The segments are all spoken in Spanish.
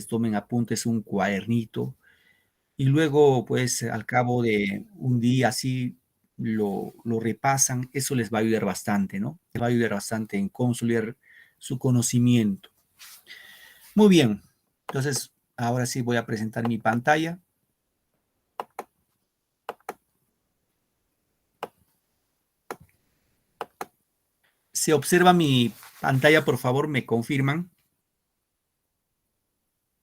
tomen apuntes, un cuadernito, y luego, pues, al cabo de un día así lo repasan, eso les va a ayudar bastante, ¿no? Les va a ayudar bastante en consolidar su conocimiento. Muy bien, entonces ahora sí voy a presentar mi pantalla. ¿Se observa mi pantalla, por favor? ¿Me confirman?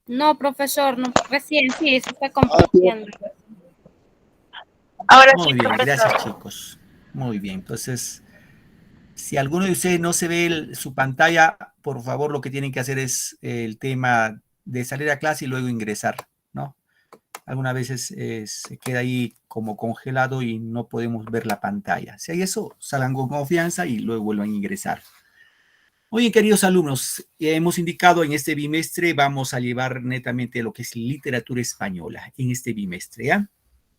No, profesor, no, recién sí, se está compartiendo. Ahora sí, Muy bien, profesor. gracias chicos. Muy bien, entonces, si alguno de ustedes no se ve su pantalla, por favor, lo que tienen que hacer es el tema de salir a clase y luego ingresar, ¿no? Algunas veces se queda ahí como congelado y no podemos ver la pantalla. Si hay eso, salgan con confianza y luego vuelvan a ingresar. Muy bien, queridos alumnos, ya hemos indicado en este bimestre vamos a llevar netamente lo que es literatura española en este bimestre, ¿ya?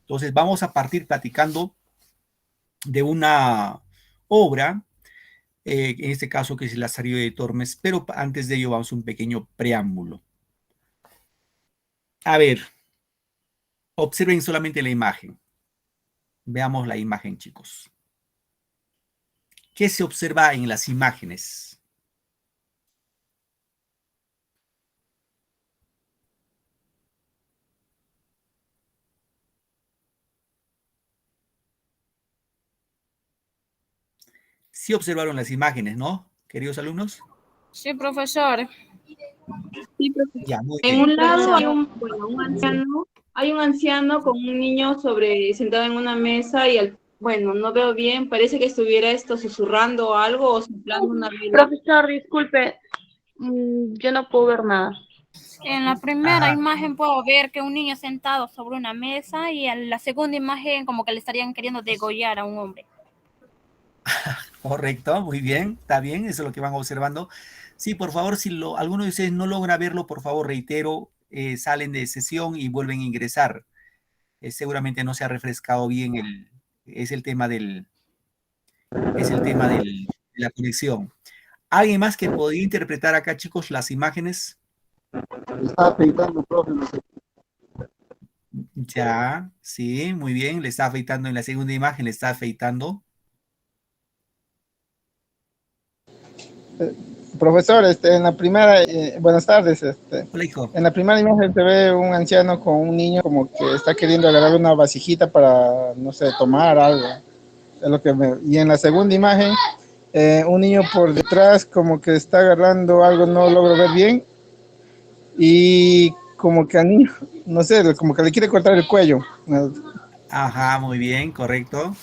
Entonces vamos a partir platicando de una obra, en este caso que es el Lazarillo de Tormes, pero antes de ello vamos a un pequeño preámbulo. A ver, observen solamente la imagen. Veamos la imagen, chicos. ¿Qué se observa en las imágenes? Sí observaron las imágenes, ¿no, queridos alumnos? Sí, profesor. Sí, profesor. Ya, muy En bien. un lado hay hay un anciano con un niño sentado en una mesa y bueno, no veo bien, parece que estuviera esto susurrando algo o soplando una vela. Profesor, disculpe, yo no puedo ver nada. En la primera Ajá, imagen puedo ver que un niño sentado sobre una mesa y en la segunda imagen como que le estarían queriendo degollar a un hombre. correcto, muy bien, está bien, eso es lo que van observando. Sí, por favor, si alguno de ustedes no logra verlo, por favor, reitero, salen de sesión y vuelven a ingresar. Seguramente no se ha refrescado bien es el tema de la conexión. ¿Alguien más que podría interpretar acá, chicos, las imágenes? Está afeitando, profe. No sé. Ya, sí, muy bien, le está afeitando en la segunda imagen, le está afeitando. Profesor, en la primera, buenas tardes, Hola, hijo. en la primera imagen se ve un anciano con un niño como que está queriendo agarrar una vasijita para, no sé, tomar algo. Y en la segunda imagen, un niño por detrás como que está agarrando algo, no logro ver bien, y como que al niño, no sé, como que le quiere cortar el cuello. Ajá, muy bien, correcto.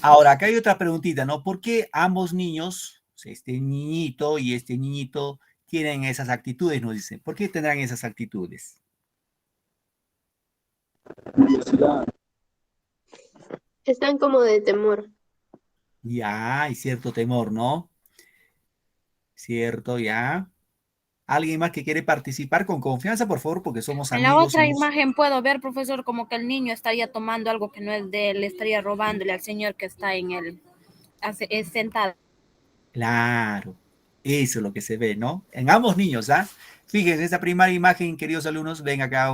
Ahora, acá hay otra preguntita, ¿no? ¿Por qué ambos niños, o sea, este niñito y este niñito, tienen esas actitudes, nos dicen? ¿Por qué tendrán esas actitudes? Están como de temor. Ya, hay cierto temor, ¿no? Cierto, ya. ¿Alguien más que quiere participar con confianza, por favor? Porque somos En la amigos, otra somos... imagen puedo ver, profesor, como que el niño estaría tomando algo que no es de él, le estaría robándole al señor que está en el sentado. Claro, eso es lo que se ve, ¿no? En ambos niños, ¿ah? Fíjense, esta primera imagen, queridos alumnos, ven acá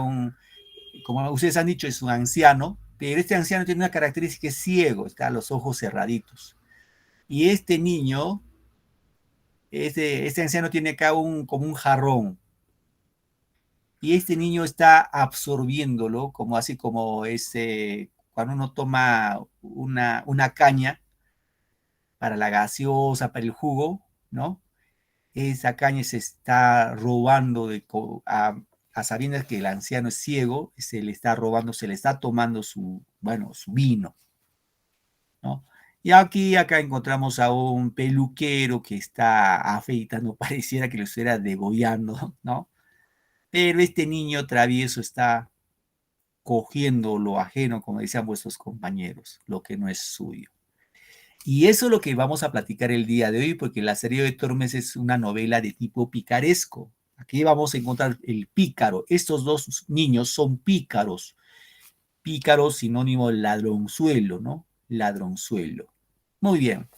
como ustedes han dicho, es un anciano, pero este anciano tiene una característica, es ciego, está los ojos cerraditos. Y este niño, este anciano tiene acá como un jarrón, y este niño está absorbiéndolo, como así como cuando uno toma una caña para la gaseosa, para el jugo, ¿no? Esa caña se está robando a sabiendas que el anciano es ciego, se le está robando, se le está tomando bueno, su vino, ¿no? Y acá encontramos a un peluquero que está afeitando, pareciera que lo estuviera degollando, ¿no? Pero este niño travieso está cogiendo lo ajeno, como decían vuestros compañeros, lo que no es suyo. Y eso es lo que vamos a platicar el día de hoy, porque La serie de Tormes es una novela de tipo picaresco. Aquí vamos a encontrar el pícaro. Estos dos niños son pícaros. Pícaro sinónimo de ladronzuelo, ¿no? Ladronzuelo. Muy bien.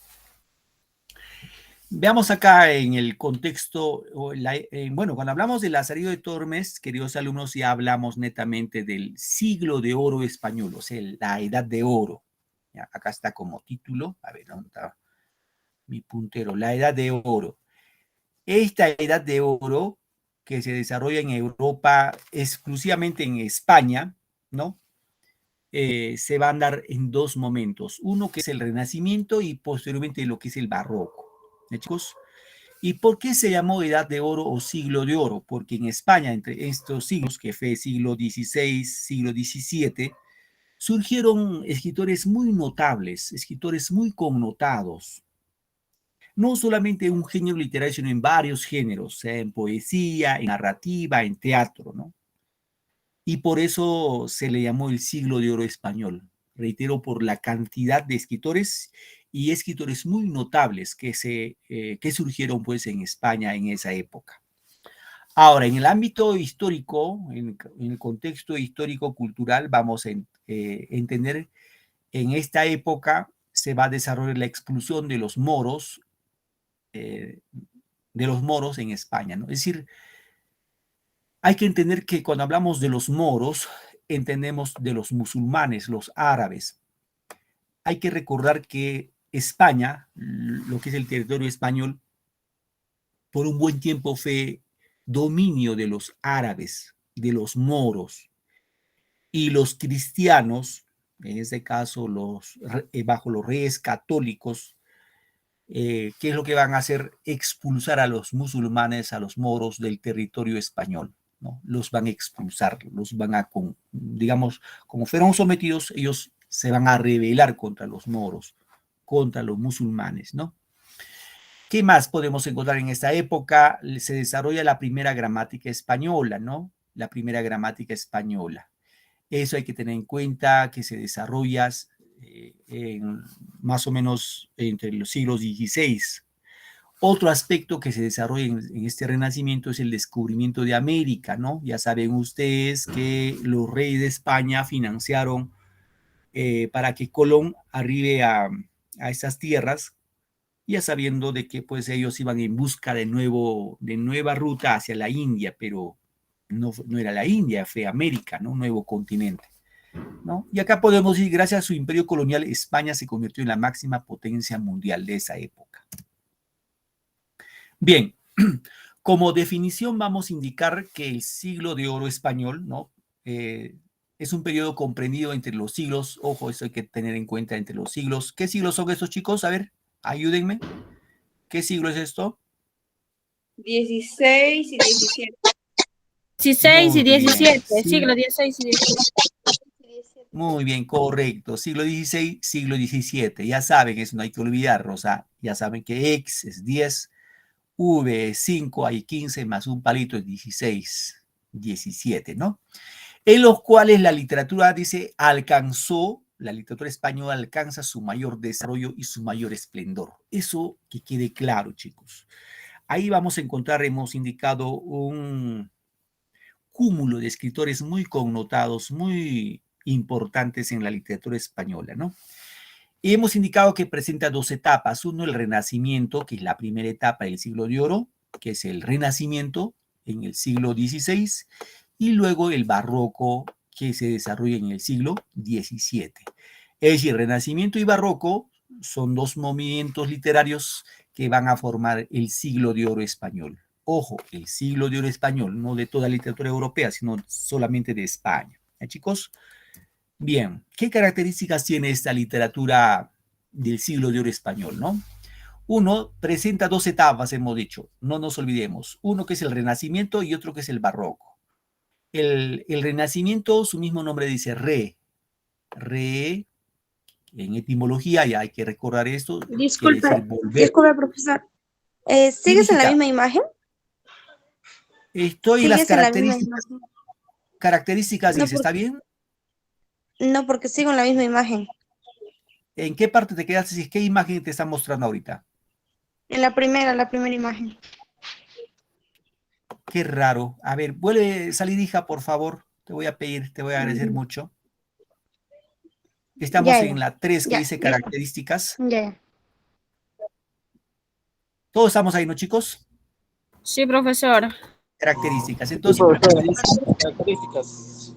Veamos acá en el contexto, bueno, cuando hablamos de Lazarillo de Tormes, queridos alumnos, ya hablamos netamente del siglo de oro español, o sea, la edad de oro. Ya, acá está como título, a ver, ¿dónde está mi puntero? La edad de oro. Esta edad de oro que se desarrolla en Europa, exclusivamente en España, ¿no? Se va a dar en dos momentos. Uno que es el Renacimiento y posteriormente lo que es el Barroco. ¿Eh, chicos? ¿Y por qué se llamó Edad de Oro o Siglo de Oro? Porque en España, entre estos siglos, que fue siglo XVI, siglo XVII, surgieron escritores muy notables, escritores muy connotados, no solamente en un género literario, sino en varios géneros, sea en poesía, en narrativa, en teatro, ¿no? Y por eso se le llamó el siglo de oro español. Reitero, por la cantidad de escritores y escritores muy notables que surgieron pues en España en esa época. Ahora, en el ámbito histórico, en el contexto histórico-cultural, vamos a entender en esta época se va a desarrollar la expulsión eh, de los moros en España, ¿no? Es decir, hay que entender que cuando hablamos de los moros, entendemos de los musulmanes, los árabes. Hay que recordar que España, lo que es el territorio español, por un buen tiempo fue dominio de los árabes, de los moros, y los cristianos, en este caso bajo los reyes católicos, ¿qué es lo que van a hacer? Expulsar a los musulmanes, a los moros del territorio español, ¿no? Los van a expulsar, los van a, digamos, como fueron sometidos, ellos se van a rebelar contra los moros, contra los musulmanes, ¿no? ¿Qué más podemos encontrar en esta época? Se desarrolla la primera gramática española, ¿no? La primera gramática española. Eso hay que tener en cuenta que se desarrolla más o menos entre los siglos XVI. Otro aspecto que se desarrolla en este renacimiento es el descubrimiento de América, ¿no? Ya saben ustedes que los reyes de España financiaron para que Colón arribe a esas tierras, ya sabiendo de que pues ellos iban en busca de nueva ruta hacia la India, pero no era la India, fue América, ¿no? Un nuevo continente, ¿no? Y acá podemos decir, gracias a su imperio colonial, España se convirtió en la máxima potencia mundial de esa época. Bien, como definición vamos a indicar que el siglo de oro español, ¿no? Es un periodo comprendido entre los siglos, ojo, eso hay que tener en cuenta, entre los siglos. ¿Qué siglos son estos, chicos? A ver, ayúdenme. ¿Qué siglo es esto? 16 y 17. 16 y Muy bien. 17, siglo 16 y 17. Muy bien, correcto. Siglo XVI, siglo XVII. Ya saben, eso no hay que olvidar, Rosa. Ya saben que X es 10, V es 5, hay 15, más un palito es 16, 17, ¿no? En los cuales la literatura, dice, la literatura española alcanza su mayor desarrollo y su mayor esplendor. Eso que quede claro, chicos. Ahí vamos a encontrar, hemos indicado un cúmulo de escritores muy connotados, muy importantes en la literatura española, ¿no? Y hemos indicado que presenta dos etapas. Uno, el Renacimiento, que es la primera etapa del siglo de oro, que es el Renacimiento en el siglo XVI, y luego el Barroco, que se desarrolla en el siglo XVII. Es decir, Renacimiento y Barroco son dos movimientos literarios que van a formar el siglo de oro español. Ojo, el siglo de oro español, no de toda la literatura europea, sino solamente de España. ¿Eh, chicos? Bien, ¿qué características tiene esta literatura del siglo de oro español, no? Uno, presenta dos etapas, hemos dicho, no nos olvidemos. Uno que es el Renacimiento y otro que es el Barroco. El Renacimiento, su mismo nombre dice re, en etimología, ya hay que recordar esto. Disculpe, quiere decir volver. disculpe, profesor. ¿Sigues en la misma imagen? Estoy en las características. Imagen? Características, No, dice, ¿está bien? No, porque sigo en la misma imagen. ¿En qué parte te quedaste? ¿Qué imagen te está mostrando ahorita? En la primera imagen. Qué raro. A ver, vuelve, salidija, por favor. Te voy a pedir, te voy a agradecer mucho. Estamos en la 3 que dice características. Ya. Todos estamos ahí, ¿no, chicos? Sí, profesor. Características. Sí, Entonces, profesor, características.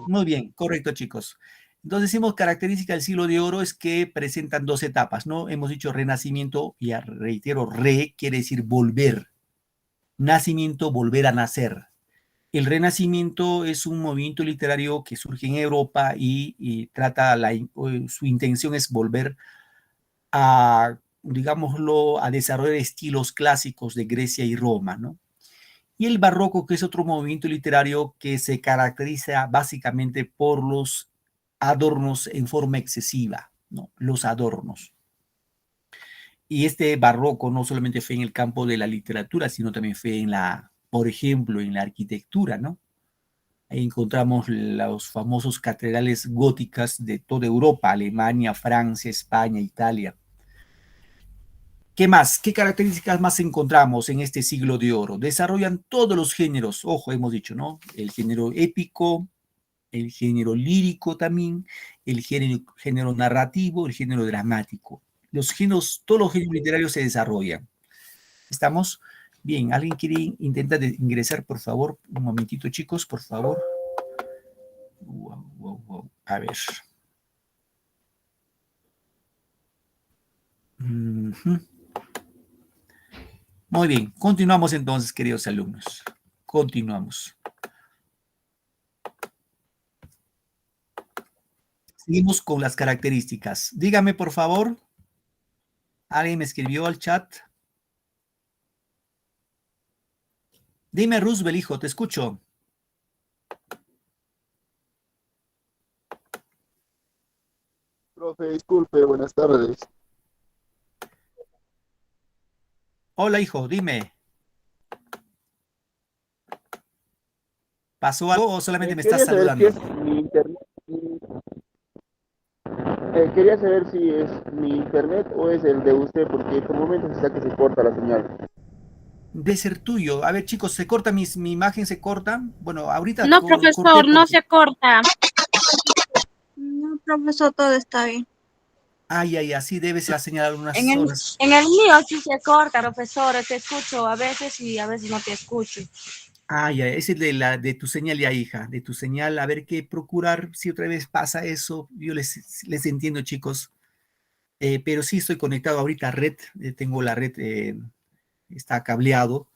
muy bien, correcto, chicos. Entonces, decimos característica del siglo de oro es que presentan dos etapas, ¿no? Hemos dicho renacimiento, y reitero, quiere decir volver. Nacimiento, volver a nacer. El Renacimiento es un movimiento literario que surge en Europa y trata, su intención es volver a, digámoslo, a desarrollar estilos clásicos de Grecia y Roma, ¿no? Y el barroco, que es otro movimiento literario que se caracteriza básicamente por los adornos en forma excesiva, ¿no? Los adornos. Y este barroco no solamente fue en el campo de la literatura, sino también fue en la, por ejemplo, en la arquitectura, ¿no? Ahí encontramos los famosos catedrales góticas de toda Europa, Alemania, Francia, España, Italia. ¿Qué más? ¿Qué características más encontramos en este siglo de oro? Desarrollan todos los géneros, ojo, hemos dicho, ¿no? El género épico, el género lírico también, el género narrativo, el género dramático. Los géneros, todos los géneros literarios se desarrollan. ¿Estamos? Bien, ¿alguien quiere intentar ingresar, por favor? Un momentito, chicos, por favor. Wow. A ver. Muy bien, continuamos entonces, queridos alumnos. Continuamos. Seguimos con las características. Dígame, por favor. ¿Alguien me escribió al chat? Dime, Roosevelt, hijo, te escucho. Profe, disculpe, buenas tardes. Hola, hijo, dime. ¿Pasó algo o solamente me estás Quería saber si saludando? es mi internet. Quería saber si es mi internet o es el de usted, porque por momentos está que se corta la señal. Debe ser tuyo. A ver, chicos, ¿se corta mi imagen? ¿Se corta? Bueno, ahorita No, corté profesor, no porque... se corta. No, profesor, todo está bien. Ay, así debe ser la señal en algunas En el, zonas. en el mío sí se corta, profesor. Te escucho a veces y a veces no te escucho. Ese es de tu señal ya, hija, de tu señal. A ver qué procurar, si otra vez pasa eso. Yo les entiendo, chicos. Pero sí estoy conectado ahorita a red. Tengo la red, está cableado.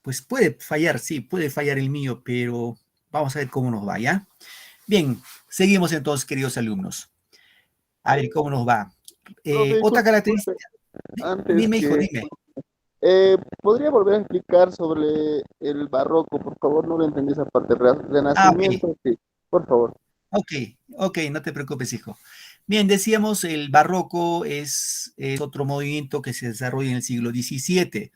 Pues puede fallar, sí, puede fallar el mío, pero vamos a ver cómo nos va, ¿ya? Bien, seguimos entonces, queridos alumnos. A ver cómo nos va. Profe, Otra disculpe, característica. antes Dime, hijo, que... dime. ¿Podría volver a explicar sobre el barroco? Por favor, no lo entendí esa parte. Ok. Renacimiento, sí, por favor. Ok, no te preocupes, hijo. Bien, decíamos, el barroco es otro movimiento que se desarrolla en el siglo XVII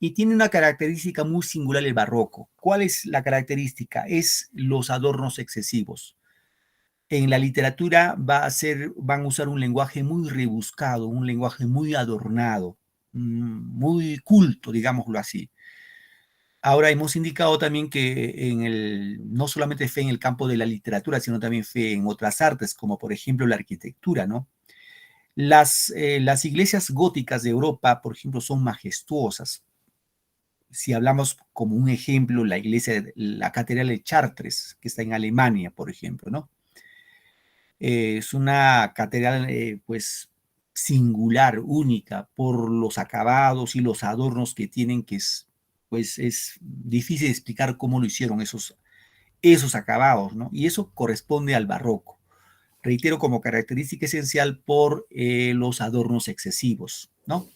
y tiene una característica muy singular el barroco. ¿Cuál es la característica? Es los adornos excesivos. En la literatura van a usar un lenguaje muy rebuscado, un lenguaje muy adornado, muy culto, digámoslo así. Ahora hemos indicado también que no solamente fue en el campo de la literatura, sino también fue en otras artes, como por ejemplo la arquitectura, ¿no? Las iglesias góticas de Europa, por ejemplo, son majestuosas. Si hablamos como un ejemplo, la Catedral de Chartres, que está en Alemania, por ejemplo, ¿no? Es una catedral, pues, singular, única, por los acabados y los adornos que tienen, pues, es difícil explicar cómo lo hicieron esos acabados, ¿no? Y eso corresponde al barroco. Reitero, como característica esencial por los adornos excesivos, ¿no?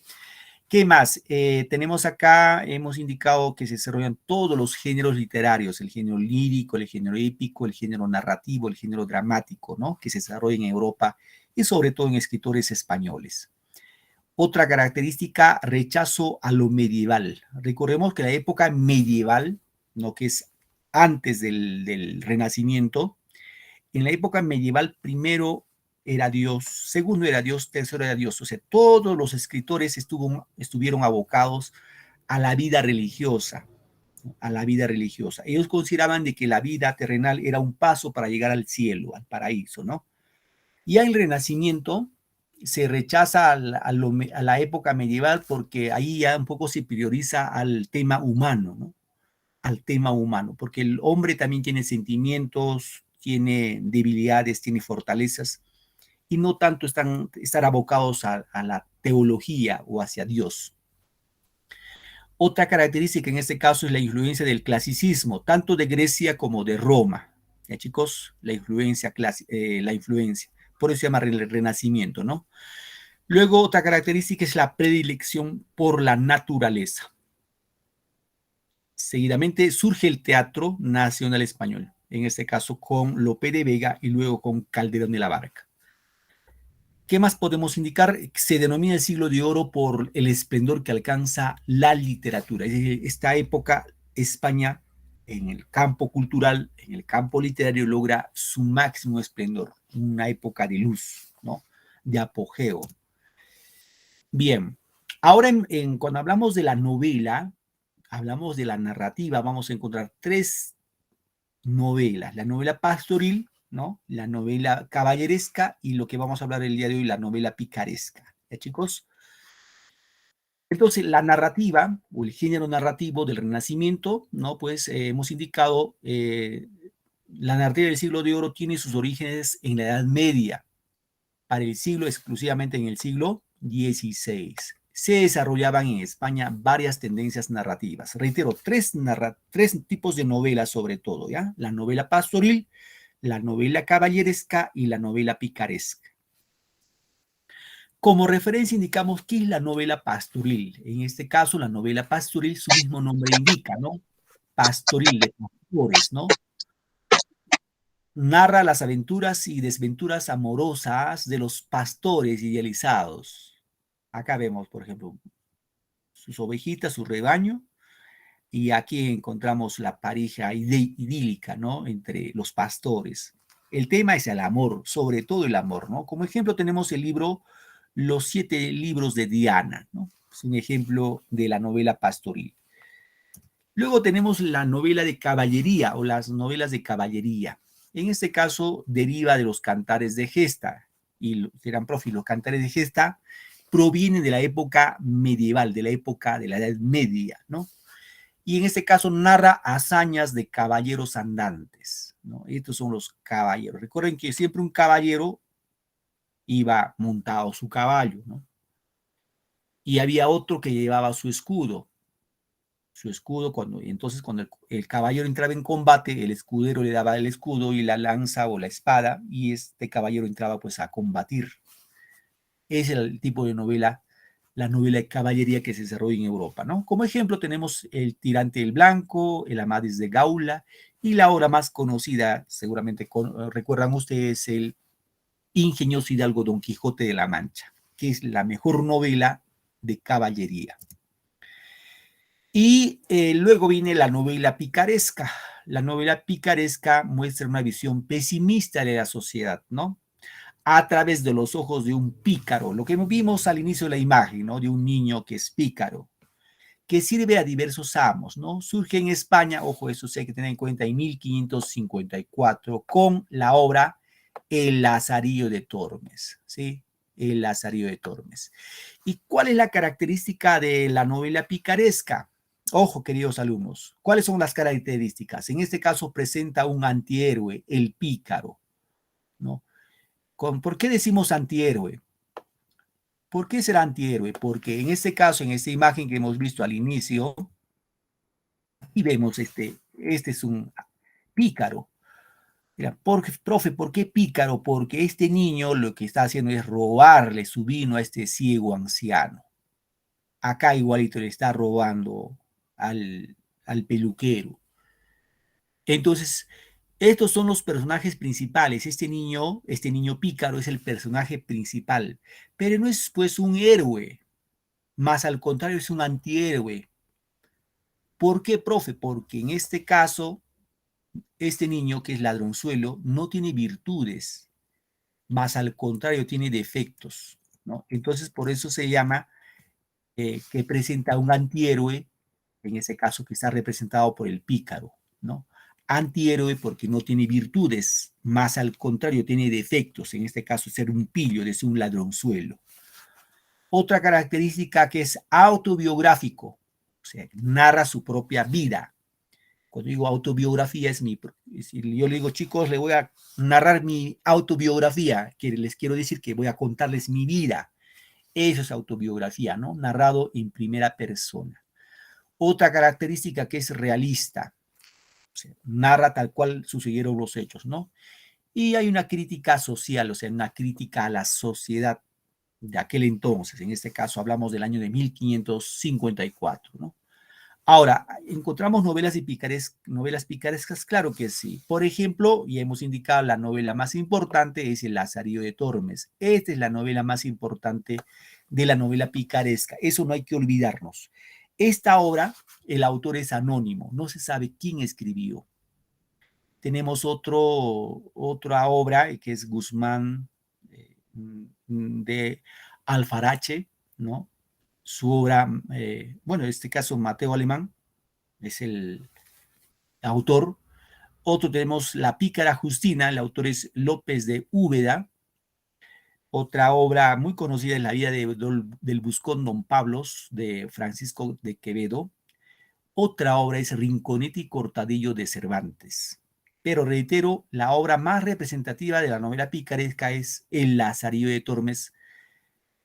¿Qué más? Tenemos acá, hemos indicado que se desarrollan todos los géneros literarios, el género lírico, el género épico, el género narrativo, el género dramático, ¿no? Que se desarrollan en Europa y sobre todo en escritores españoles. Otra característica, rechazo a lo medieval. Recordemos que la época medieval, ¿no? Que es antes del Renacimiento, en la época medieval primero era Dios, segundo era Dios, tercero era Dios. O sea, todos los escritores estuvieron abocados a la vida religiosa, a la vida religiosa. Ellos consideraban de que la vida terrenal era un paso para llegar al cielo, al paraíso, ¿no? Y el Renacimiento se rechaza a la época medieval porque ahí ya un poco se prioriza al tema humano, ¿no? Al tema humano, porque el hombre también tiene sentimientos, tiene debilidades, tiene fortalezas, y no tanto estar abocados a la teología o hacia Dios. Otra característica en este caso es la influencia del clasicismo, tanto de Grecia como de Roma. ¿Ya, chicos? La influencia. Por eso se llama el Renacimiento, ¿no? Luego, otra característica es la predilección por la naturaleza. Seguidamente surge el Teatro Nacional Español, en este caso con Lope de Vega y luego con Calderón de la Barca. ¿Qué más podemos indicar? Se denomina el siglo de oro por el esplendor que alcanza la literatura. Es decir, esta época, España, en el campo cultural, en el campo literario, logra su máximo esplendor. Una época de luz, ¿no? De apogeo. Bien, ahora cuando hablamos de la novela, hablamos de la narrativa, vamos a encontrar tres novelas. La novela pastoril, ¿no? La novela caballeresca y lo que vamos a hablar el día de hoy, la novela picaresca. ¿Ya, chicos? Entonces, la narrativa o el género narrativo del Renacimiento, ¿no? Pues hemos indicado, la narrativa del siglo de oro tiene sus orígenes en la Edad Media, para el siglo, exclusivamente en el siglo XVI. Se desarrollaban en España varias tendencias narrativas. Reitero, tres tipos de novelas sobre todo, ¿ya? La novela pastoril, la novela caballeresca y la novela picaresca. Como referencia indicamos que es la novela pastoril. En este caso, la novela pastoril, su mismo nombre indica, ¿no? Pastoril, de pastores, ¿no? Narra las aventuras y desventuras amorosas de los pastores idealizados. Acá vemos, por ejemplo, sus ovejitas, su rebaño, y aquí encontramos la pareja idílica, ¿no? Entre los pastores. El tema es el amor, sobre todo el amor, ¿no? Como ejemplo tenemos el libro Los 7 libros de Diana, ¿no? Es un ejemplo de la novela pastoril. Luego tenemos la novela de caballería o las novelas de caballería. En este caso deriva de los cantares de gesta. Y dirán, profe, los cantares de gesta provienen de la época medieval, de la época de la Edad Media, ¿no? Y en este caso narra hazañas de caballeros andantes, ¿no? Estos son los caballeros. Recuerden que siempre un caballero iba montado su caballo, ¿no? Y había otro que llevaba su escudo. Entonces cuando el caballero entraba en combate, el escudero le daba el escudo y la lanza o la espada, y este caballero entraba pues a combatir. Ese es el tipo de novela, la novela de caballería que se desarrolla en Europa, ¿no? Como ejemplo tenemos El tirante del blanco, El Amadís de Gaula, y la obra más conocida, seguramente recuerdan ustedes, el ingenioso hidalgo Don Quijote de la Mancha, que es la mejor novela de caballería. Y luego viene la novela picaresca. La novela picaresca muestra una visión pesimista de la sociedad, ¿no? A través de los ojos de un pícaro, lo que vimos al inicio de la imagen, ¿no? De un niño que es pícaro, que sirve a diversos amos, ¿no? Surge en España, ojo, eso sí hay que tener en cuenta, en 1554, con la obra El Lazarillo de Tormes, ¿sí? El Lazarillo de Tormes. ¿Y cuál es la característica de la novela picaresca? Ojo, queridos alumnos, ¿cuáles son las características? En este caso presenta un antihéroe, el pícaro, ¿no? ¿Por qué decimos antihéroe? ¿Por qué será antihéroe? Porque en este caso, en esta imagen que hemos visto al inicio, aquí vemos este es un pícaro. Mira, profe, ¿por qué pícaro? Porque este niño lo que está haciendo es robarle su vino a este ciego anciano. Acá igualito le está robando al peluquero. Entonces, estos son los personajes principales. Este niño pícaro es el personaje principal, pero no es pues un héroe, más al contrario es un antihéroe. ¿Por qué, profe? Porque en este caso, este niño que es ladronzuelo no tiene virtudes, más al contrario tiene defectos, ¿no? Entonces, por eso se llama que presenta un antihéroe, en ese caso que está representado por el pícaro, ¿no? antihéroe porque no tiene virtudes, más al contrario, tiene defectos, en este caso ser un pillo, es un ladronzuelo. Otra característica que es autobiográfico, o sea, narra su propia vida. Cuando digo autobiografía, es yo le digo, chicos, le voy a narrar mi autobiografía, que les quiero decir que voy a contarles mi vida. Eso es autobiografía, ¿no? Narrado en primera persona. Otra característica que es realista, o sea, narra tal cual sucedieron los hechos, ¿no? Y hay una crítica social, o sea, una crítica a la sociedad de aquel entonces. En este caso hablamos del año de 1554, ¿no? Ahora, ¿encontramos novelas picarescas? Claro que sí. Por ejemplo, ya hemos indicado, la novela más importante es El Lazarillo de Tormes. Esta es la novela más importante de la novela picaresca. Eso no hay que olvidarnos. Esta obra, el autor es anónimo, no se sabe quién escribió. Tenemos otra obra que es Guzmán de Alfarache, ¿no? Su obra, bueno, en este caso Mateo Alemán es el autor. Otro tenemos La Pícara Justina, el autor es López de Úbeda. Otra obra muy conocida es La vida del Buscón Don Pablos, de Francisco de Quevedo. Otra obra es Rinconete y Cortadillo de Cervantes. Pero reitero, la obra más representativa de la novela picaresca es El Lazarillo de Tormes,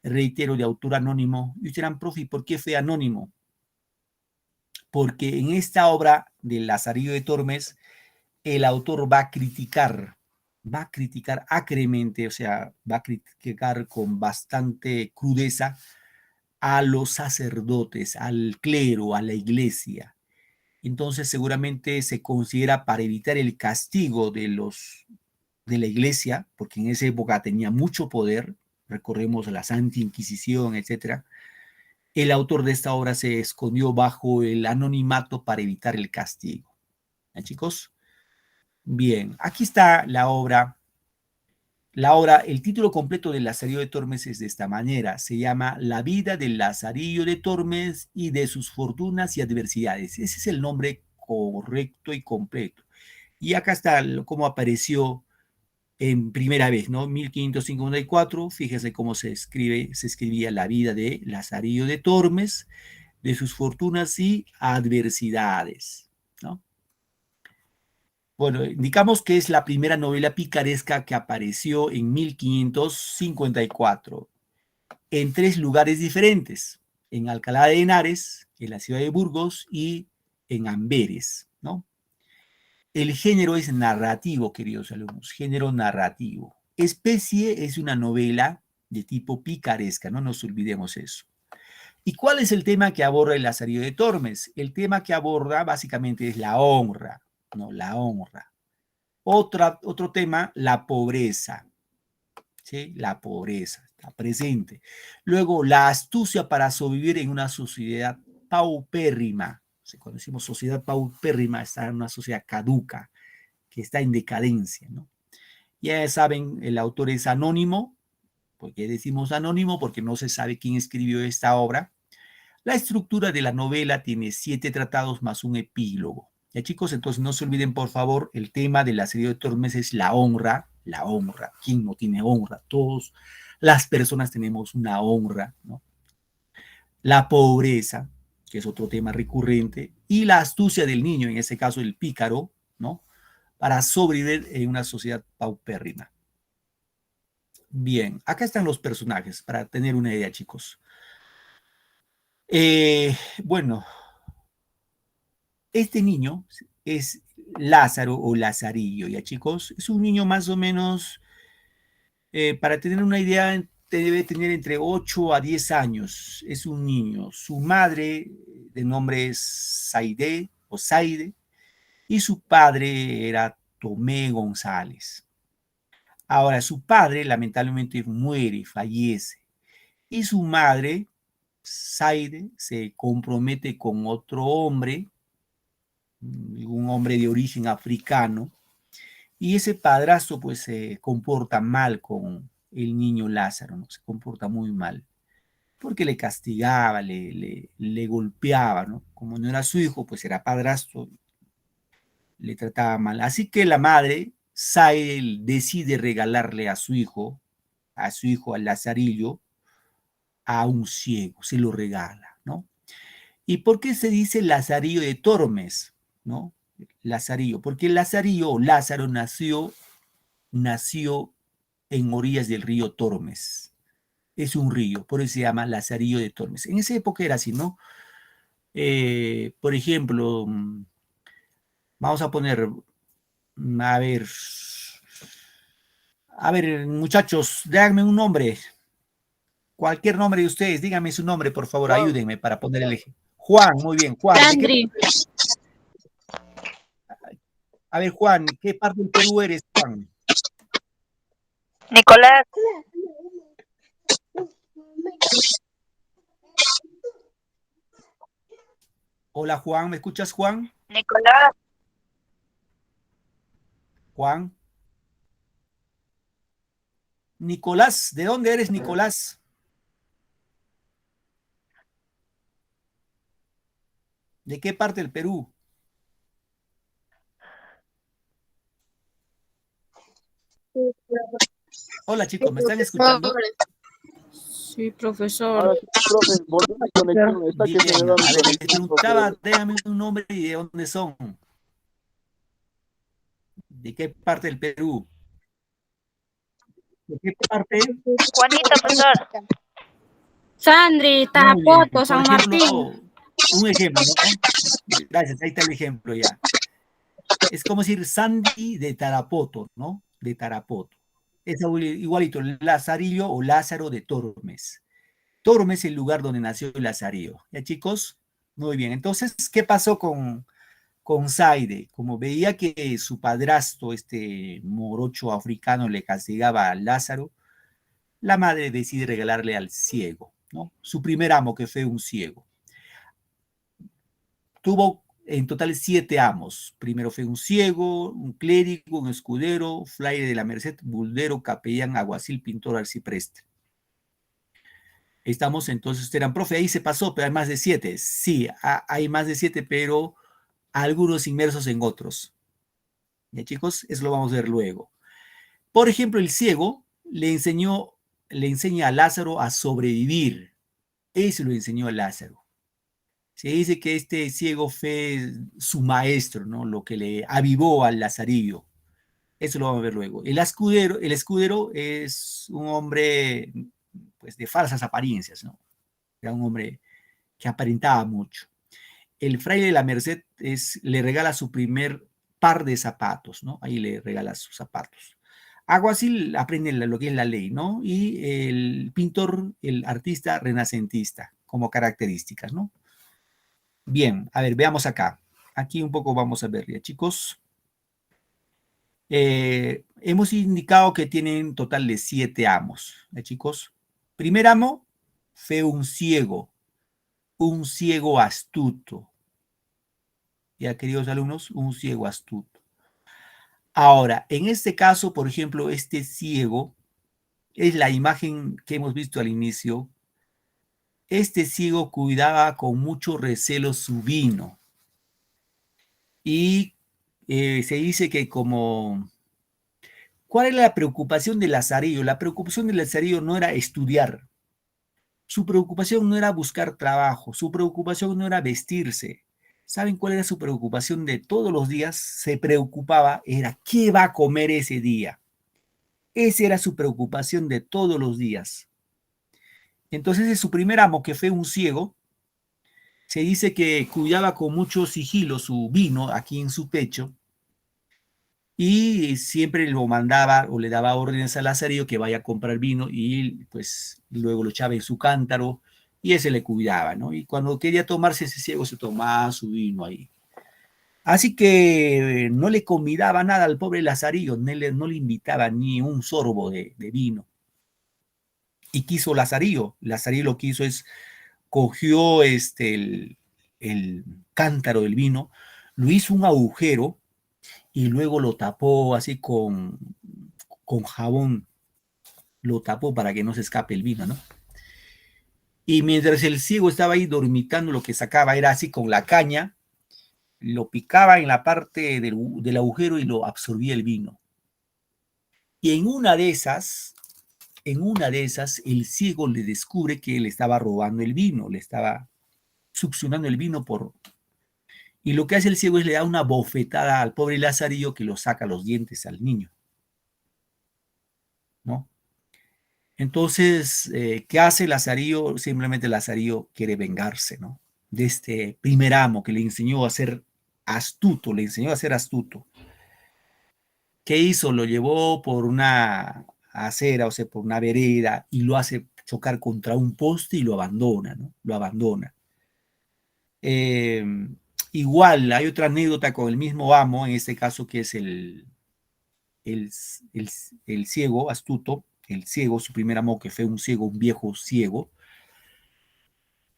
reitero, de autor anónimo. Y ustedes dirán, profe, ¿por qué fue anónimo? Porque en esta obra del Lazarillo de Tormes, el autor va a criticar acremente, o sea, va a criticar con bastante crudeza a los sacerdotes, al clero, a la iglesia. Entonces seguramente se considera para evitar el castigo de la iglesia, porque en esa época tenía mucho poder, recordemos la Santa Inquisición, etcétera. El autor de esta obra se escondió bajo el anonimato para evitar el castigo. ¿Eh, chicos? Bien, aquí está la obra. El título completo del Lazarillo de Tormes es de esta manera. Se llama La vida del Lazarillo de Tormes y de sus fortunas y adversidades. Ese es el nombre correcto y completo. Y acá está cómo apareció en primera vez, ¿no? 1554, fíjense cómo se escribía la vida de Lazarillo de Tormes, de sus fortunas y adversidades, ¿no? Bueno, indicamos que es la primera novela picaresca que apareció en 1554 en 3 lugares diferentes, en Alcalá de Henares, en la ciudad de Burgos y en Amberes, ¿no? El género es narrativo, queridos alumnos, género narrativo. Especie es una novela de tipo picaresca, no nos olvidemos eso. ¿Y cuál es el tema que aborda el Lazarillo de Tormes? El tema que aborda básicamente es la honra, ¿no? La honra. Otro tema, la pobreza, ¿sí? La pobreza está presente. Luego, la astucia para sobrevivir en una sociedad paupérrima. Cuando decimos sociedad paupérrima, está en una sociedad caduca, que está en decadencia, ¿no? Ya saben, el autor es anónimo. ¿Por qué decimos anónimo? Porque no se sabe quién escribió esta obra. La estructura de la novela tiene 7 tratados más un epílogo. Ya, chicos, entonces no se olviden, por favor, el tema de la serie de Tormes es la honra. La honra. ¿Quién no tiene honra? Todas las personas tenemos una honra, ¿no? La pobreza, que es otro tema recurrente, y la astucia del niño, en ese caso el pícaro, ¿no? Para sobrevivir en una sociedad paupérrima. Bien, acá están los personajes, para tener una idea, chicos. Bueno, este niño es Lázaro o Lazarillo, ¿ya, chicos? Es un niño más o menos, para tener una idea, debe tener entre 8 a 10 años. Es un niño. Su madre, de nombre es Saide o Saide, y su padre era Tomé González. Ahora, su padre lamentablemente muere, fallece, y su madre, Saide, se compromete con otro hombre, un hombre de origen africano, y ese padrastro pues se comporta mal con el niño Lázaro, ¿no? Se comporta muy mal, porque le castigaba, le golpeaba, ¿no? Como no era su hijo, pues era padrastro, le trataba mal. Así que la madre, Saide, decide regalarle a su hijo, al Lazarillo, a un ciego, se lo regala, ¿no? ¿Y por qué se dice Lazarillo de Tormes, ¿no? Lazarillo, porque Lazarillo o Lázaro nació en orillas del río Tormes. Es un río, por eso se llama Lazarillo de Tormes. En esa época era así, ¿no? Por ejemplo, vamos a poner, a ver, muchachos, déjenme un nombre, cualquier nombre de ustedes, díganme su nombre, por favor, Juan. ayúdenme para poner el eje. Juan, muy bien, Juan. Sandri. A ver, Juan, ¿qué parte del Perú eres, Juan? Nicolás. Hola, Juan, ¿me escuchas, Juan? Nicolás. Juan. Nicolás, ¿de dónde eres, Nicolás? ¿De qué parte del Perú? Hola, chicos, ¿me están escuchando? Sí, profesor. Ahora sí, profe, volvió mi conexión. Está que se Bien, me va a mi ver, les conexión, preguntaba, profe. déjame un nombre y de dónde son. ¿De qué parte del Perú? ¿De qué parte? Juanito, profesor. Sandri, Muy bien. Tarapoto, Por San ejemplo, Martín. un ejemplo, ¿no? Gracias, ahí está el ejemplo ya. Es como decir Sandy de Tarapoto, ¿no? De Tarapoto. Es igualito, Lazarillo o Lázaro de Tormes. Tormes es el lugar donde nació Lazarillo. ¿Ya, chicos? Muy bien. Entonces, ¿qué pasó con Zaide? Como veía que su padrastro, este morocho africano, le castigaba a Lázaro, la madre decide regalarle al ciego, ¿no? Su primer amo, que fue un ciego. Tuvo en total 7 amos. Primero fue un ciego, un clérigo, un escudero, fraile de la Merced, buldero, capellán, alguacil, pintor, arcipreste. Estamos entonces, eran profe, ahí se pasó, pero hay más de 7. Sí, hay más de 7, pero algunos inmersos en otros. ¿Ya, chicos? Eso lo vamos a ver luego. Por ejemplo, el ciego le enseña a Lázaro a sobrevivir. Eso lo enseñó a Lázaro. Se dice que este ciego fue su maestro, ¿no? Lo que le avivó al Lazarillo. Eso lo vamos a ver luego. El escudero es un hombre, pues, de falsas apariencias, ¿no? Era un hombre que aparentaba mucho. El fraile de la Merced le regala su primer par de zapatos, ¿no? Ahí le regala sus zapatos. Alguacil aprende lo que es la ley, ¿no? Y el pintor, el artista renacentista, como características, ¿no? Bien, a ver, veamos acá. Aquí un poco vamos a ver, ya, chicos. Hemos indicado que tienen total de 7 amos, ¿ya, chicos? Primer amo fue un ciego astuto. Ya, queridos alumnos, un ciego astuto. Ahora, en este caso, por ejemplo, este ciego es la imagen que hemos visto al inicio. Este ciego cuidaba con mucho recelo su vino. Y se dice que como... ¿Cuál era la preocupación de Lazarillo? La preocupación de Lazarillo no era estudiar. Su preocupación no era buscar trabajo. Su preocupación no era vestirse. ¿Saben cuál era su preocupación de todos los días? Se preocupaba, era qué va a comer ese día. Esa era su preocupación de todos los días. Entonces, de su primer amo, que fue un ciego, se dice que cuidaba con mucho sigilo su vino aquí en su pecho y siempre lo mandaba o le daba órdenes a Lazarillo que vaya a comprar vino y pues luego lo echaba en su cántaro y ese le cuidaba, ¿no? Y cuando quería tomarse ese ciego se tomaba su vino ahí. Así que no le convidaba nada al pobre Lazarillo, no le invitaba ni un sorbo de vino. Y quiso Lazarillo lo que hizo es cogió el cántaro del vino, lo hizo un agujero y luego lo tapó así con jabón, lo tapó para que no se escape el vino, ¿no? Y mientras el ciego estaba ahí dormitando, lo que sacaba era así con la caña, lo picaba en la parte del agujero y lo absorbía el vino. Y en una de esas, el ciego le descubre que le estaba robando el vino, le estaba succionando el vino y lo que hace el ciego es le da una bofetada al pobre Lazarillo que lo saca los dientes al niño, ¿no? Entonces, ¿qué hace Lazarillo? Simplemente Lazarillo quiere vengarse, ¿no? De este primer amo que le enseñó a ser astuto, le enseñó a ser astuto. ¿Qué hizo? Lo llevó por una acera, o sea, por una vereda, y lo hace chocar contra un poste y lo abandona, ¿no? Lo abandona. Eh, Igual, hay otra anécdota con el mismo amo, en este caso que es el, el, el ciego astuto, el ciego, su primer amo que fue un ciego, un viejo ciego,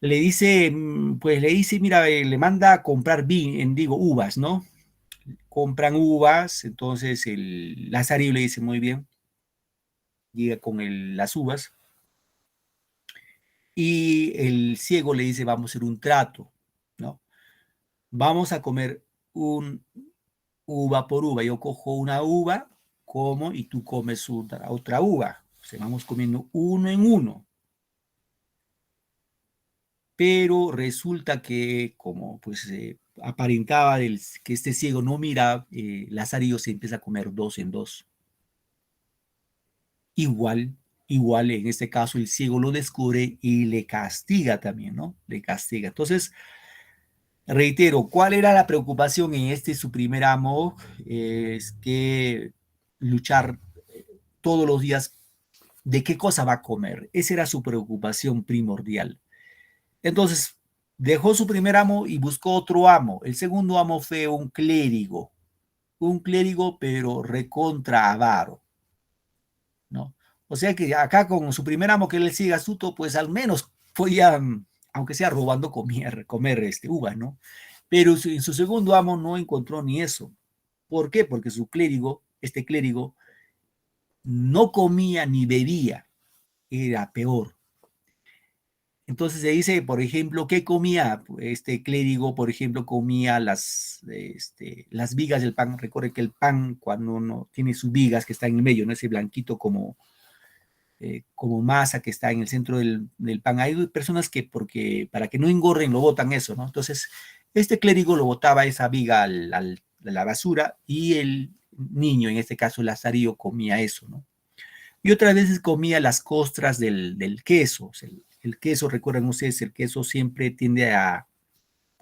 le dice, pues le dice, mira, le manda a comprar digo, uvas, ¿no? Compran uvas, entonces el Lazarillo le dice, muy bien, llega con las uvas, y el ciego le dice, vamos a hacer un trato, ¿no? Vamos a comer un uva por uva. Yo cojo una uva, como, y tú comes otra uva. O sea, vamos comiendo uno en uno. Pero resulta que, como pues aparentaba que este ciego no mira, Lazarillo se empieza a comer dos en dos. Igual, igual en este caso el ciego lo descubre y le castiga también, ¿no? Le castiga. Entonces, reitero, ¿cuál era la preocupación en su primer amo? Es que luchar todos los días de qué cosa va a comer. Esa era su preocupación primordial. Entonces, dejó su primer amo y buscó otro amo. El segundo amo fue un clérigo, pero recontra avaro, ¿no? O sea que acá con su primer amo que él sigue astuto, pues al menos podía, aunque sea robando, comer uva, ¿no? Pero en su segundo amo no encontró ni eso. ¿Por qué? Porque este clérigo, no comía ni bebía, era peor. Entonces se dice, por ejemplo, ¿qué comía? Este clérigo, por ejemplo, comía las vigas del pan. Recuerde que el pan, cuando uno tiene sus vigas que está en el medio, ¿no? Ese blanquito como masa que está en el centro del pan. Hay personas que, para que no engorren, lo botan eso, ¿no? Entonces, este clérigo lo botaba esa viga a la basura y el niño, en este caso Lazarillo, comía eso, ¿no? Y otras veces comía las costras del queso. O sea, el queso, recuerden ustedes, el queso siempre tiende a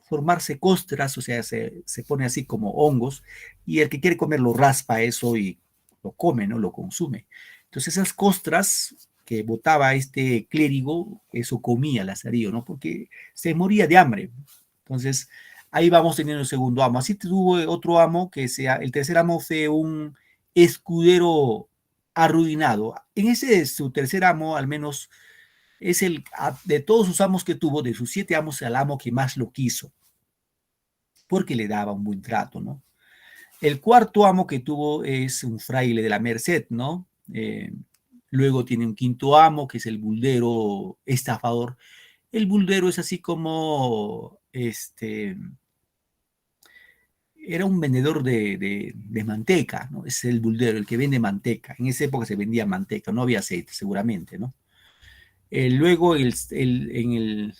formarse costras, o sea, se pone así como hongos, y el que quiere comer lo raspa eso y lo come, ¿no? Lo consume. Entonces esas costras que botaba este clérigo, eso comía Lazarillo, ¿no? Porque se moría de hambre. Entonces ahí vamos teniendo el segundo amo. Así tuvo otro amo, el tercer amo fue un escudero arruinado. Su tercer amo, al menos, es de todos sus amos que tuvo, de sus 7 amos, el amo que más lo quiso, porque le daba un buen trato, ¿no? El cuarto amo que tuvo es un fraile de la Merced, ¿no? Luego tiene un quinto amo, que es el buldero estafador. El buldero es así como, era un vendedor de manteca, ¿no? Es el buldero, el que vende manteca. En esa época se vendía manteca, no había aceite, seguramente, ¿no? Luego el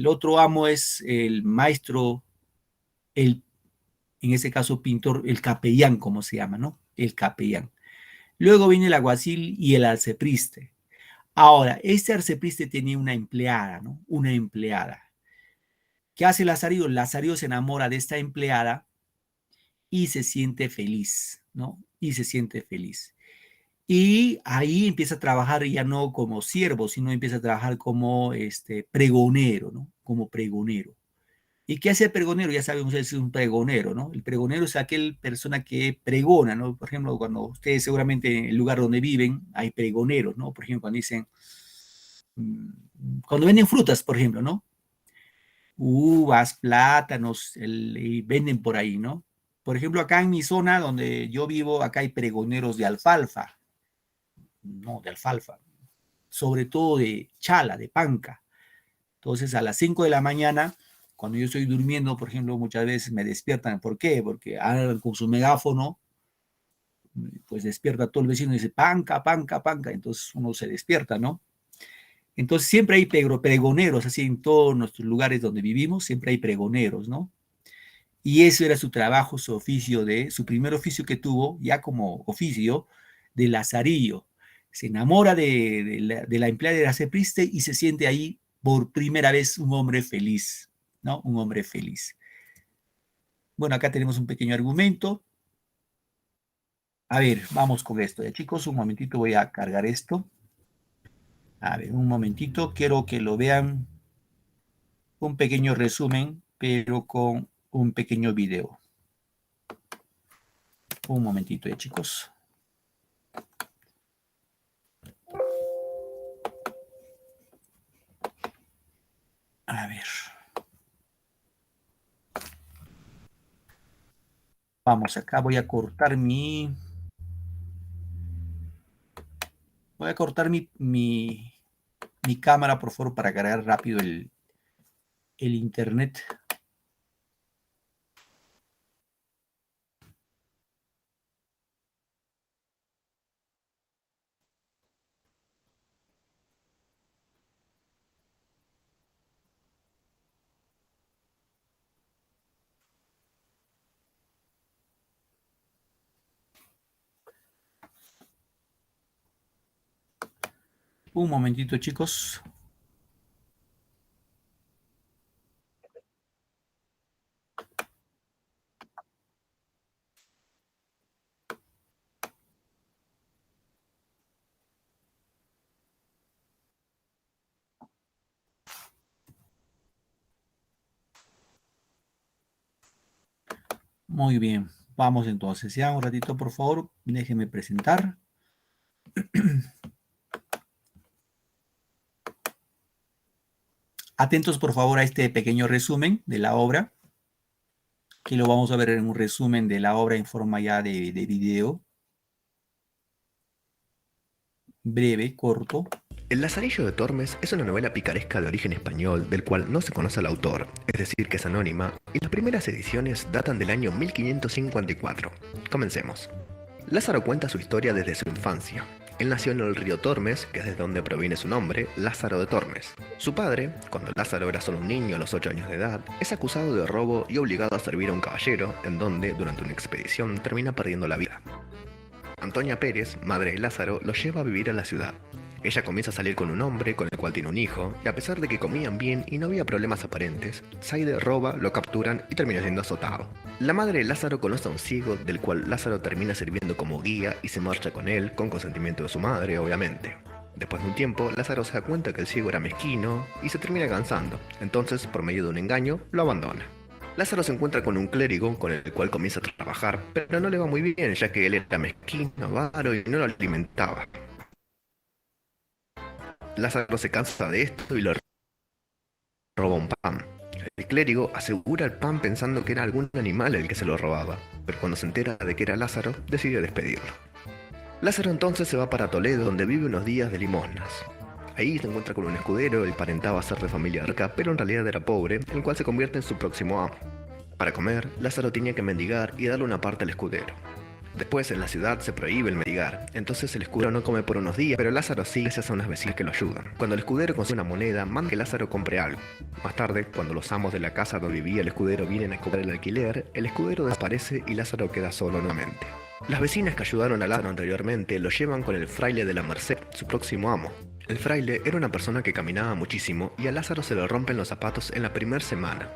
otro amo es el maestro, en ese caso pintor, el capellán, como se llama, ¿no? El capellán. Luego viene el alguacil y el arcepriste. Ahora, este arcepriste tenía una empleada, ¿no? Una empleada. ¿Qué hace Lazarillo? Lazarillo se enamora de esta empleada y se siente feliz, ¿no? Y se siente feliz. Y ahí empieza a trabajar ya no como siervo, sino empieza a trabajar como pregonero, ¿no? Como pregonero. ¿Y qué hace el pregonero? Ya saben ustedes, es un pregonero, ¿no? El pregonero es aquel persona que pregona, ¿no? Por ejemplo, cuando ustedes seguramente en el lugar donde viven hay pregoneros, ¿no? Por ejemplo, cuando dicen, cuando venden frutas, por ejemplo, ¿no? Uvas, plátanos, y venden por ahí, ¿no? Por ejemplo, acá en mi zona donde yo vivo, acá hay pregoneros de alfalfa, no, de alfalfa, sobre todo de chala, de panca. Entonces, a las 5 de la mañana Cuando yo estoy durmiendo, por ejemplo, muchas veces me despiertan. ¿Por qué? Porque hablan con su megáfono, pues despierta todo el vecino y dice, panca, panca, panca. Entonces uno se despierta, ¿no? Entonces siempre hay pregoneros, así en todos nuestros lugares donde vivimos, siempre hay pregoneros, ¿no? Y eso era su trabajo, su oficio, su primer oficio que tuvo, ya como oficio, de lazarillo. Se enamora de la empleada de la cepriste y se siente ahí por primera vez un hombre feliz, ¿no? Un hombre feliz. Bueno, acá tenemos un pequeño argumento. A ver, vamos con esto. Ya, chicos, un momentito voy a cargar esto. A ver, un momentito. Quiero que lo vean. Un pequeño resumen, pero con un pequeño video. Un momentito, ya, chicos. A ver. Vamos, acá voy a cortar mi cámara, por favor, para cargar rápido el internet. Un momentito, chicos. Muy bien, vamos entonces. Ya un ratito, por favor, déjenme presentar. Atentos, por favor, a este pequeño resumen de la obra, que lo vamos a ver en un resumen de la obra en forma ya de video. Breve, corto. El Lazarillo de Tormes es una novela picaresca de origen español del cual no se conoce al autor, es decir, que es anónima, y las primeras ediciones datan del año 1554. Comencemos. Lázaro cuenta su historia desde su infancia. Él nació en el río Tormes, que es de donde proviene su nombre, Lázaro de Tormes. Su padre, cuando Lázaro era solo un niño a los 8 años de edad, es acusado de robo y obligado a servir a un caballero, en donde, durante una expedición, termina perdiendo la vida. Antonia Pérez, madre de Lázaro, lo lleva a vivir a la ciudad. Ella comienza a salir con un hombre con el cual tiene un hijo, y a pesar de que comían bien y no había problemas aparentes, Saide roba, lo capturan y termina siendo azotado. La madre de Lázaro conoce a un ciego, del cual Lázaro termina sirviendo como guía y se marcha con él, con consentimiento de su madre, obviamente. Después de un tiempo, Lázaro se da cuenta que el ciego era mezquino y se termina cansando, entonces, por medio de un engaño, lo abandona. Lázaro se encuentra con un clérigo con el cual comienza a trabajar, pero no le va muy bien, ya que él era mezquino, avaro y no lo alimentaba. Lázaro se cansa de esto y le roba un pan. El clérigo asegura el pan pensando que era algún animal el que se lo robaba, pero cuando se entera de que era Lázaro, decide despedirlo. Lázaro entonces se va para Toledo, donde vive unos días de limosnas. Ahí se encuentra con un escudero, él aparentaba ser de familia rica, pero en realidad era pobre, el cual se convierte en su próximo amo. Para comer, Lázaro tenía que mendigar y darle una parte al escudero. Después, en la ciudad se prohíbe el mendigar, entonces el escudero no come por unos días, pero Lázaro sí, gracias a unas vecinas que lo ayudan. Cuando el escudero consigue una moneda, manda que Lázaro compre algo. Más tarde, cuando los amos de la casa donde vivía el escudero vienen a cobrar el alquiler, el escudero desaparece y Lázaro queda solo nuevamente. Las vecinas que ayudaron a Lázaro anteriormente lo llevan con el fraile de la Merced, su próximo amo. El fraile era una persona que caminaba muchísimo y a Lázaro se le rompen los zapatos en la primera semana.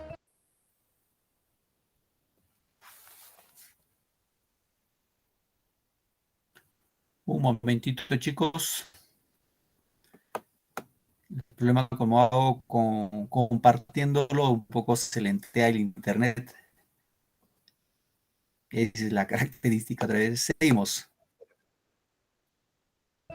Un momentito, chicos. El problema, como hago compartiéndolo, un poco se lentea el internet. Esa es la característica. Otra vez seguimos.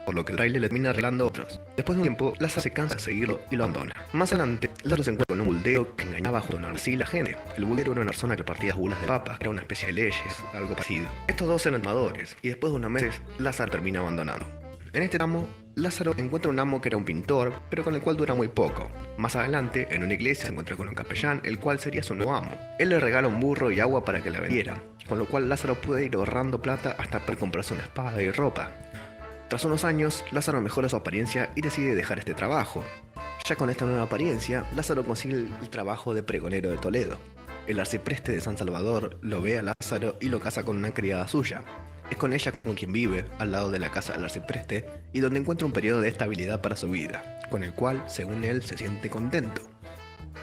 Por lo que el fraile le termina arreglando otros. Después de un tiempo, Lázaro se cansa de seguirlo y lo abandona. Más adelante, Lázaro se encuentra con un buldeo que engañaba junto a Narcí la gente. El buldero era una persona que repartía bulas de papas, que era una especie de leyes, algo parecido. Estos dos eran amadores, y después de unos meses, Lázaro termina abandonado. En este tramo, Lázaro encuentra un amo que era un pintor, pero con el cual dura muy poco. Más adelante, en una iglesia, se encuentra con un capellán, el cual sería su nuevo amo. Él le regala un burro y agua para que la vendiera, con lo cual Lázaro puede ir ahorrando plata hasta poder comprarse una espada y ropa. Tras unos años, Lázaro mejora su apariencia y decide dejar este trabajo. Ya con esta nueva apariencia, Lázaro consigue el trabajo de pregonero de Toledo. El arcipreste de San Salvador lo ve a Lázaro y lo casa con una criada suya. Es con ella con quien vive, al lado de la casa del arcipreste, y donde encuentra un periodo de estabilidad para su vida, con el cual, según él, se siente contento.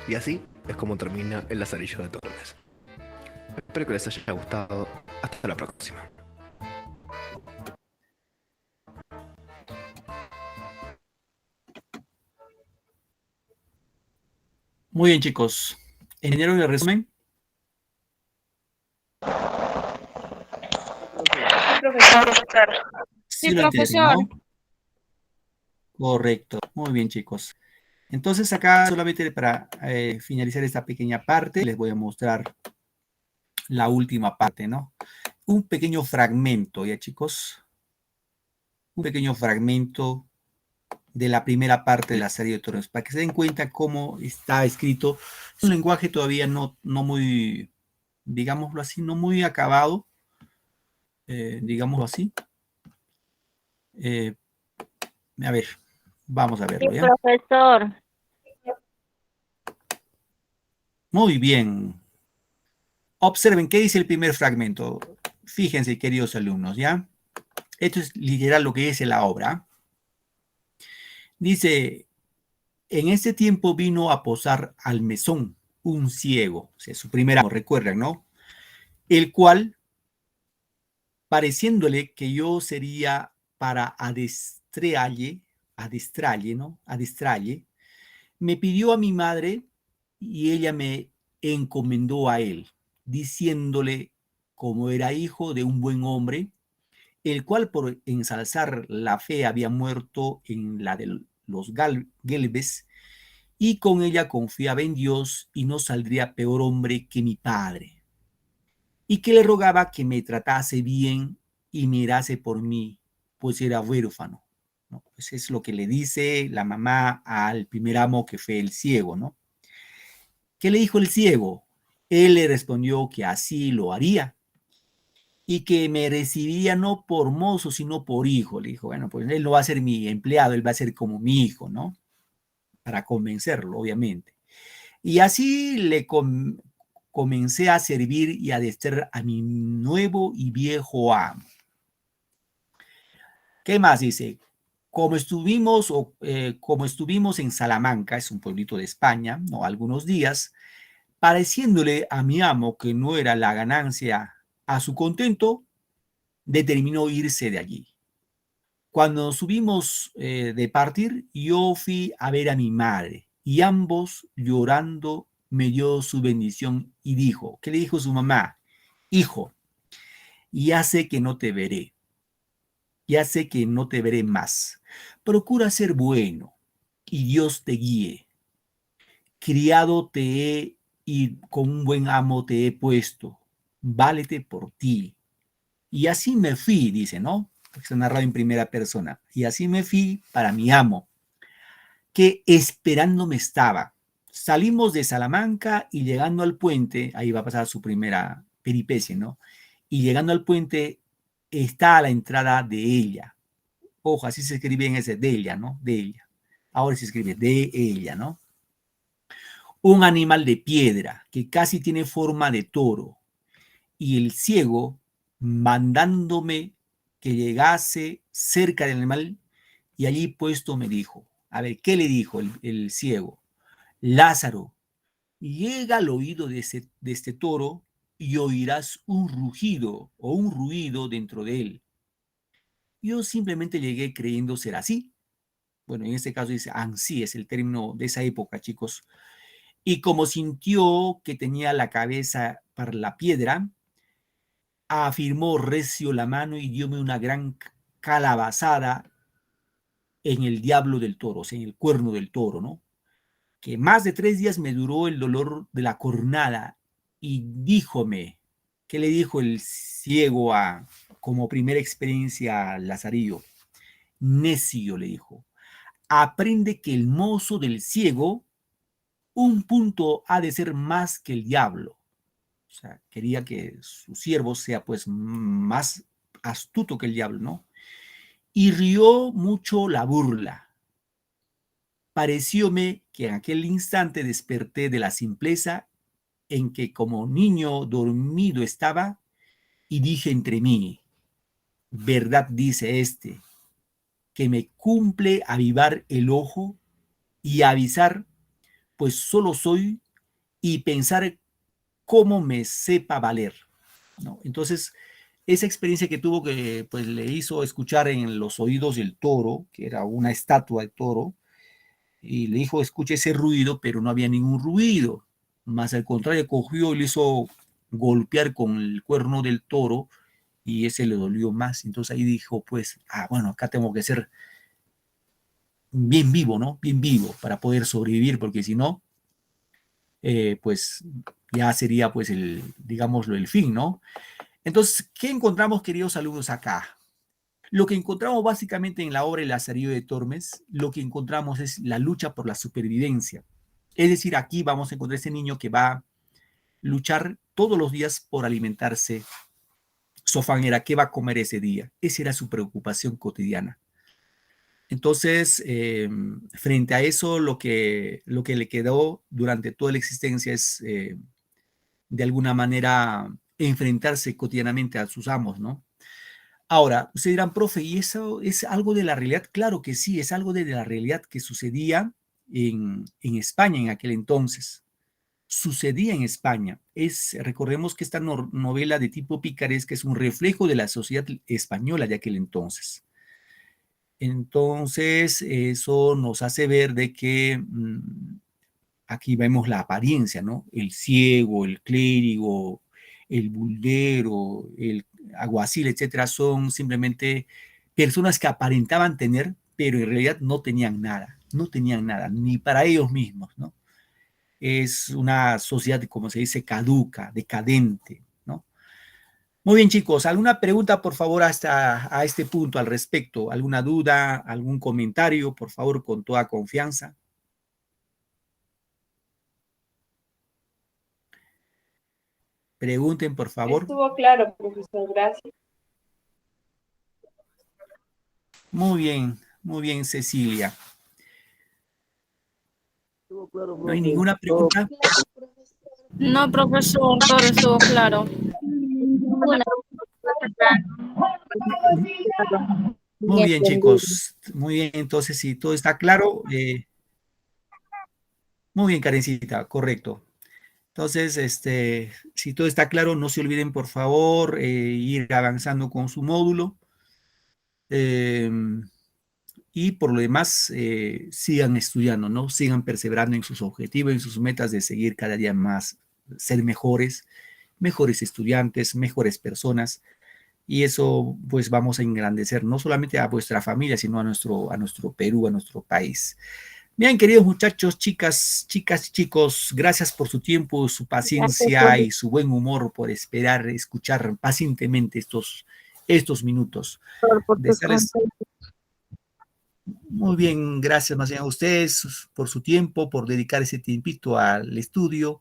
Y así es como termina el Lazarillo de Tormes. Espero que les haya gustado. Hasta la próxima. Muy bien, chicos. ¿Entendieron el resumen? Profesor. Sí, Sí, lo entendieron, profesor. ¿no? Correcto. Muy bien, chicos. Entonces, acá solamente para finalizar esta pequeña parte, les voy a mostrar la última parte, ¿no? Un pequeño fragmento, ¿ya, chicos? Un pequeño fragmento de la primera parte de la serie de Torres, para que se den cuenta cómo está escrito. Es un lenguaje todavía no muy, digámoslo así, no muy acabado, digámoslo así. A ver, vamos a verlo, Sí, ¿ya? profesor. Muy bien. Observen qué dice el primer fragmento. Fíjense, queridos alumnos, ¿ya? Esto es literal lo que dice la obra. Dice, en este tiempo vino a posar al mesón un ciego, o sea, su primer amo, recuerdan, ¿no? El cual, pareciéndole que yo sería para adestralle, ¿no? Adestralle, me pidió a mi madre y ella me encomendó a él, diciéndole, como era hijo de un buen hombre, el cual por ensalzar la fe había muerto en la de los Gelbes, y con ella confiaba en Dios y no saldría peor hombre que mi padre, y que le rogaba que me tratase bien y mirase por mí, pues era huérfano, ¿no? Pues es lo que le dice la mamá al primer amo que fue el ciego, ¿no? ¿Qué le dijo el ciego? Él le respondió que así lo haría y que me recibiría no por mozo, sino por hijo. Le dijo, bueno, pues él no va a ser mi empleado, él va a ser como mi hijo, ¿no? Para convencerlo, obviamente. Y así le comencé a servir y a adestrar a mi nuevo y viejo amo. ¿Qué más dice? Como estuvimos en Salamanca, es un pueblito de España, ¿no? Algunos días, pareciéndole a mi amo que no era la ganancia a su contento, determinó irse de allí. Cuando subimos de partir, yo fui a ver a mi madre y ambos llorando me dio su bendición y dijo, ¿qué le dijo su mamá? Hijo, ya sé que no te veré, ya sé que no te veré más. Procura ser bueno y Dios te guíe. Criado te he y con un buen amo te he puesto. Válete por ti. Y así me fui, dice, ¿no? Porque se narra en primera persona. Y así me fui para mi amo, que esperándome estaba. Salimos de Salamanca y llegando al puente, ahí va a pasar su primera peripecia, ¿no? Y llegando al puente está a la entrada de ella. Ojo, así se escribe en ese, de ella, ¿no? De ella. Ahora se escribe de ella, ¿no? Un animal de piedra que casi tiene forma de toro. Y el ciego, mandándome que llegase cerca del animal, y allí puesto me dijo, a ver, ¿qué le dijo el ciego? Lázaro, llega al oído de este toro y oirás un rugido o un ruido dentro de él. Yo simplemente llegué creyendo ser así. Bueno, en este caso dice ansí, es el término de esa época, chicos. Y como sintió que tenía la cabeza para la piedra, afirmó recio la mano y dióme una gran calabazada en el diablo del toro, o sea, en el cuerno del toro, ¿no? Que más de 3 días me duró el dolor de la cornada y díjome, ¿qué le dijo el ciego como primera experiencia a Lazarillo? necio, le dijo, aprende que el mozo del ciego un punto ha de ser más que el diablo. O sea, quería que su siervo sea pues más astuto que el diablo, ¿no? Y rió mucho la burla. Parecióme que en aquel instante desperté de la simpleza en que como niño dormido estaba y dije entre mí, verdad dice este, que me cumple avivar el ojo y avisar, pues solo soy, y pensar cómo me sepa valer, ¿no? Entonces, esa experiencia que tuvo que pues le hizo escuchar en los oídos del toro, que era una estatua de toro, y le dijo, escuche ese ruido, pero no había ningún ruido, más al contrario, cogió y le hizo golpear con el cuerno del toro, y ese le dolió más. Entonces ahí dijo, pues, bueno, acá tengo que ser bien vivo, ¿no? Bien vivo para poder sobrevivir, porque si no, pues ya sería, pues, digámoslo, el fin, ¿no? Entonces, ¿qué encontramos, queridos alumnos, acá? Lo que encontramos básicamente en la obra El Lazarillo de Tormes, lo que encontramos es la lucha por la supervivencia. Es decir, aquí vamos a encontrar ese niño que va a luchar todos los días por alimentarse. Su afán era qué va a comer ese día. Esa era su preocupación cotidiana. Entonces, frente a eso, lo que le quedó durante toda la existencia es, de alguna manera, enfrentarse cotidianamente a sus amos, ¿no? Ahora, ustedes dirán, profe, ¿y eso es algo de la realidad? Claro que sí, es algo de la realidad que sucedía en España en aquel entonces. Sucedía en España. Recordemos que esta novela de tipo picaresca es un reflejo de la sociedad española de aquel entonces. Entonces, eso nos hace ver de que aquí vemos la apariencia, ¿no? El ciego, el clérigo, el buldero, el alguacil, etcétera, son simplemente personas que aparentaban tener, pero en realidad no tenían nada, ni para ellos mismos, ¿no? Es una sociedad, como se dice, caduca, decadente, ¿no? Muy bien, chicos, ¿alguna pregunta, por favor, hasta a este punto al respecto? ¿Alguna duda, algún comentario, por favor, con toda confianza? Pregunten, por favor. Estuvo claro, profesor, gracias. Muy bien, Cecilia. ¿No hay ninguna pregunta? No, profesor, todo estuvo claro. Muy bien, chicos. Muy bien, entonces, si todo está claro. Muy bien, Karencita, correcto. Entonces, si todo está claro, no se olviden, por favor, ir avanzando con su módulo. Y por lo demás, sigan estudiando, ¿no? Sigan perseverando en sus objetivos, en sus metas de seguir cada día más, ser mejores estudiantes, mejores personas. Y eso, pues, vamos a engrandecer no solamente a vuestra familia, sino a nuestro Perú, a nuestro país. Bien, queridos muchachos, chicas, chicos, gracias por su tiempo, su paciencia y su buen humor por escuchar pacientemente estos minutos. Muy bien, gracias más bien a ustedes por su tiempo, por dedicar ese tiempito al estudio.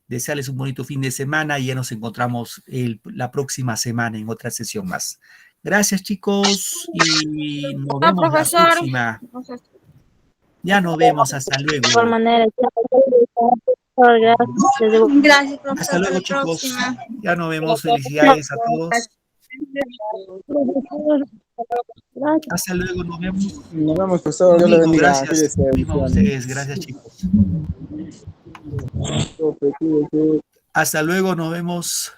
Desearles un bonito fin de semana y ya nos encontramos la próxima semana en otra sesión más. Gracias, chicos, y nos vemos la próxima. Ya nos vemos, hasta luego. De igual manera, Gracias, profesor. Hasta luego, chicos. Ya nos vemos. Felicidades a todos. Hasta luego, nos vemos. Nos vemos, profesor. Dios le bendiga. Gracias. Mismo a ustedes. Gracias, chicos. Hasta luego, nos vemos.